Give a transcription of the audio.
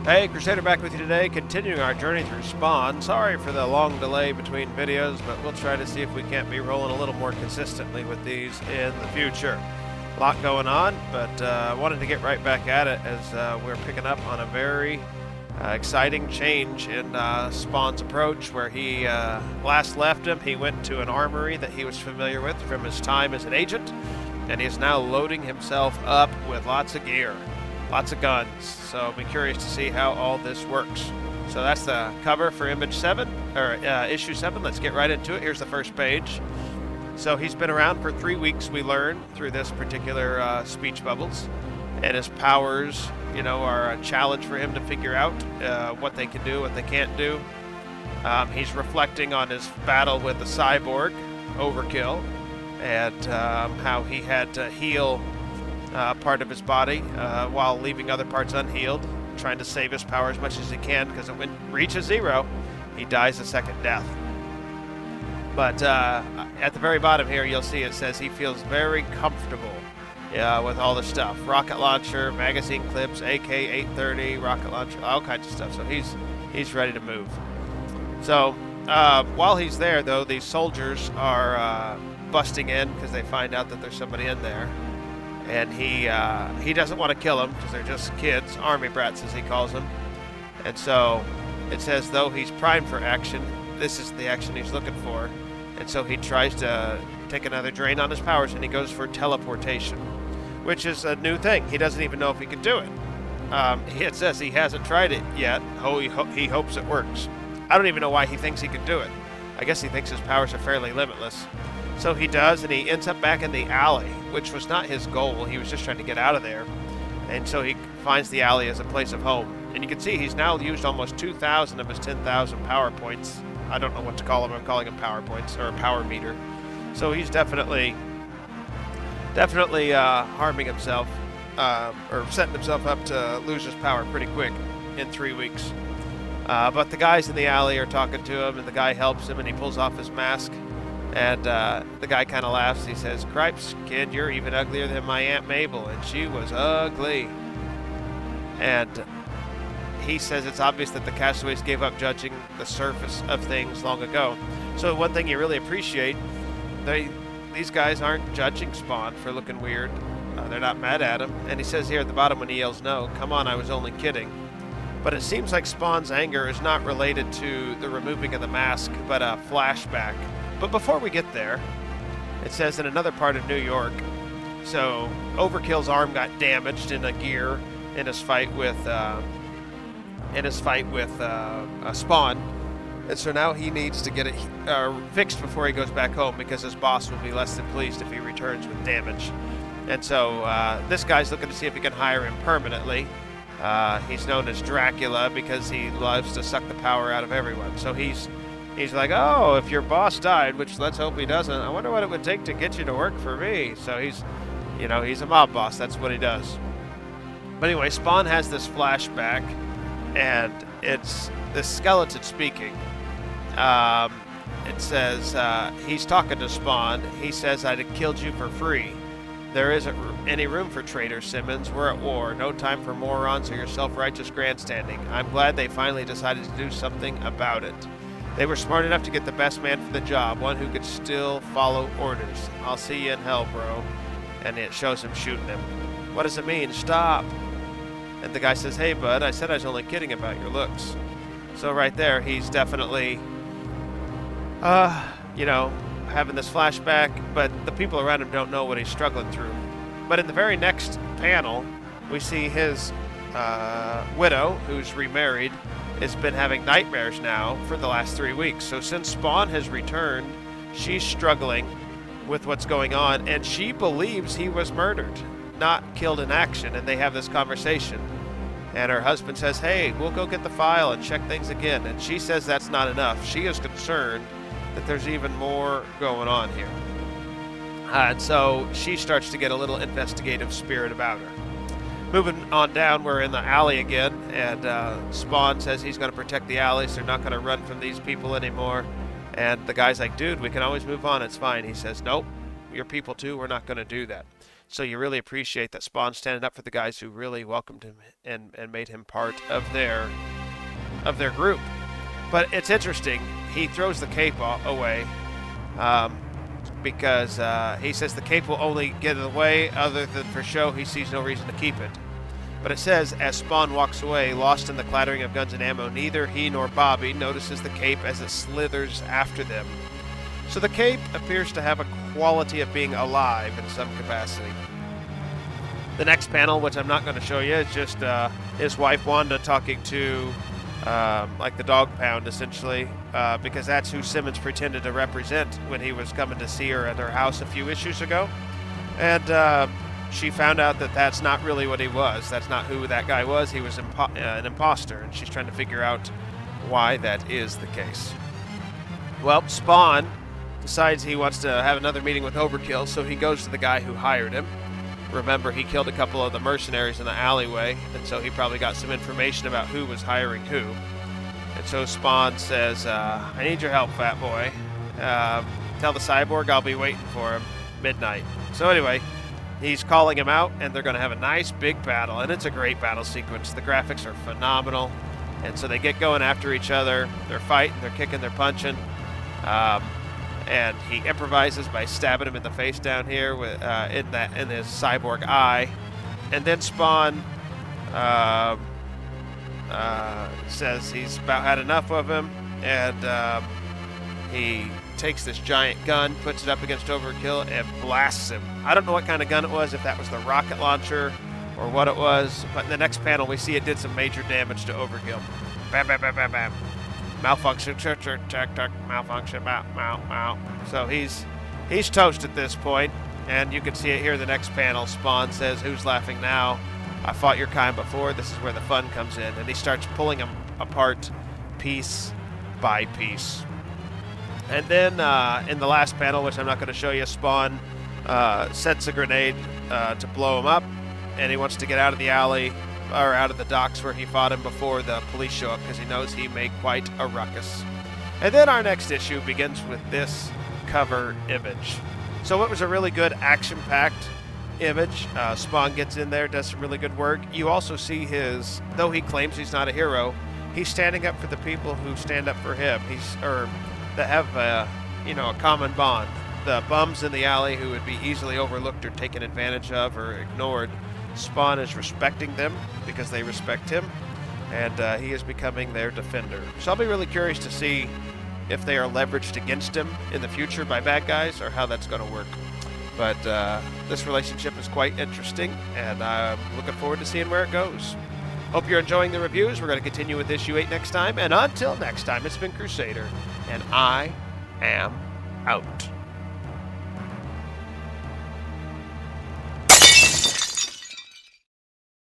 Hey, Crusader back with you today, continuing our journey through Spawn. Sorry for the long delay between videos, but we'll try to see if we can't be rolling a little more consistently with these in the future. A lot going on, but I wanted to get right back at it as we're picking up on a very exciting change in Spawn's approach. Where he last left him, he went to an armory that he was familiar with from his time as an agent, and he is now loading himself up with lots of gear. Lots of guns, so I'll be curious to see how all this works. So that's the cover for issue 7. Let's get right into it. Here's the first page. So he's been around for 3 weeks, we learn, through this particular speech bubbles. And his powers, are a challenge for him to figure out what they can do, what they can't do. He's reflecting on his battle with the cyborg, Overkill, and how he had to heal part of his body while leaving other parts unhealed, trying to save his power as much as he can, because when it reaches 0, he dies a second death. But at the very bottom here, you'll see it says he feels very comfortable with all the stuff. Rocket launcher, magazine clips, AK-830, rocket launcher, all kinds of stuff. So he's ready to move. So while he's there, though, these soldiers are busting in because they find out that there's somebody in there. And he doesn't want to kill them because they're just kids, army brats as he calls them. And so it says, though he's primed for action, this is the action he's looking for. And so he tries to take another drain on his powers, and he goes for teleportation, which is a new thing. He doesn't even know if he can do it. It says he hasn't tried it yet. He hopes it works. I don't even know why he thinks he can do it. I guess he thinks his powers are fairly limitless. So he does, and he ends up back in the alley, which was not his goal. He was just trying to get out of there. And so he finds the alley as a place of home. And you can see he's now used almost 2,000 of his 10,000 power points. I don't know what to call them. I'm calling them power points, or a power meter. So he's definitely harming himself, or setting himself up to lose his power pretty quick in 3 weeks. But the guys in the alley are talking to him, and the guy helps him, and he pulls off his mask. And the guy kind of laughs. He says, "Cripes, kid, you're even uglier than my Aunt Mabel, and she was ugly." And he says it's obvious that the castaways gave up judging the surface of things long ago. So one thing you really appreciate, these guys aren't judging Spawn for looking weird. They're not mad at him. And he says here at the bottom when he yells, "No, come on, I was only kidding." But it seems like Spawn's anger is not related to the removing of the mask, but a flashback. But before we get there, it says in another part of New York, so Overkill's arm got damaged in a gear in his fight with Spawn, and so now he needs to get it fixed before he goes back home, because his boss will be less than pleased if he returns with damage. And so this guy's looking to see if he can hire him permanently. He's known as Dracula because he loves to suck the power out of everyone. So he's like, "Oh, if your boss died," which let's hope he doesn't, "I wonder what it would take to get you to work for me." So he's a mob boss. That's what he does. But anyway, Spawn has this flashback, and it's this skeleton speaking. It says, he's talking to Spawn. He says, "I'd have killed you for free. There isn't any room for traitors, Simmons. We're at war. No time for morons or your self-righteous grandstanding. I'm glad they finally decided to do something about it. They were smart enough to get the best man for the job, one who could still follow orders. I'll see you in hell, bro." And it shows him shooting him. "What does it mean? Stop." And the guy says, "Hey, bud, I said I was only kidding about your looks." So right there, he's definitely, having this flashback, but the people around him don't know what he's struggling through. But in the very next panel, we see his widow, who's remarried, has been having nightmares now for the last 3 weeks. So since Spawn has returned, she's struggling with what's going on, and she believes he was murdered, not killed in action. And they have this conversation, and her husband says, "Hey, we'll go get the file and check things again." And she says that's not enough. She is concerned that there's even more going on here. And so she starts to get a little investigative spirit about her. Moving on down, we're in the alley again, and Spawn says he's going to protect the alley, so they're not going to run from these people anymore. And the guy's like, "Dude, we can always move on, it's fine." He says, "Nope, your people too, we're not going to do that." So you really appreciate that Spawn's standing up for the guys who really welcomed him and made him part of their group. But it's interesting. He throws the cape away because he says the cape will only get in the way. Other than for show, he sees no reason to keep it. But it says, as Spawn walks away, lost in the clattering of guns and ammo, neither he nor Bobby notices the cape as it slithers after them. So the cape appears to have a quality of being alive in some capacity. The next panel, which I'm not going to show you, is just his wife Wanda talking to like the dog pound, essentially, because that's who Simmons pretended to represent when he was coming to see her at her house a few issues ago. And she found out that that's not really what he was. That's not who that guy was. He was an imposter, and she's trying to figure out why that is the case. Well, Spawn decides he wants to have another meeting with Overkill, so he goes to the guy who hired him. Remember, he killed a couple of the mercenaries in the alleyway, and so he probably got some information about who was hiring who. And so Spawn says, I need your help, fat boy. Tell the cyborg I'll be waiting for him midnight. So anyway, he's calling him out, and they're going to have a nice big battle, and it's a great battle sequence. The graphics are phenomenal, and so they get going after each other. They're fighting, they're kicking, they're punching. And he improvises by stabbing him in the face down here with in his cyborg eye, and then Spawn says he's about had enough of him, and he takes this giant gun, puts it up against Overkill, and blasts him. I don't know what kind of gun it was, if that was the rocket launcher or what it was, but in the next panel we see it did some major damage to Overkill. Bam, bam, bam, bam, bam. Malfunction, malfunction, So he's toast at this point, and you can see it here in the next panel. Spawn says, "Who's laughing now? I fought your kind before. This is where the fun comes in." And he starts pulling them apart piece by piece. And then in the last panel, which I'm not going to show you, Spawn sets a grenade to blow him up, and he wants to get out of the alley, or out of the docks where he fought him before the police show up, because he knows he made quite a ruckus. And then our next issue begins with this cover image. So it was a really good action-packed image. Spawn gets in there, does some really good work. You also see though he claims he's not a hero, he's standing up for the people who stand up for him. That have a common bond. The bums in the alley who would be easily overlooked or taken advantage of or ignored. Spawn is respecting them because they respect him, and he is becoming their defender. So I'll be really curious to see if they are leveraged against him in the future by bad guys, or how that's going to work. But this relationship is quite interesting, and I'm looking forward to seeing where it goes. Hope you're enjoying the reviews. We're going to continue with issue 8 next time, and until next time, it's been Crusader, and I am out.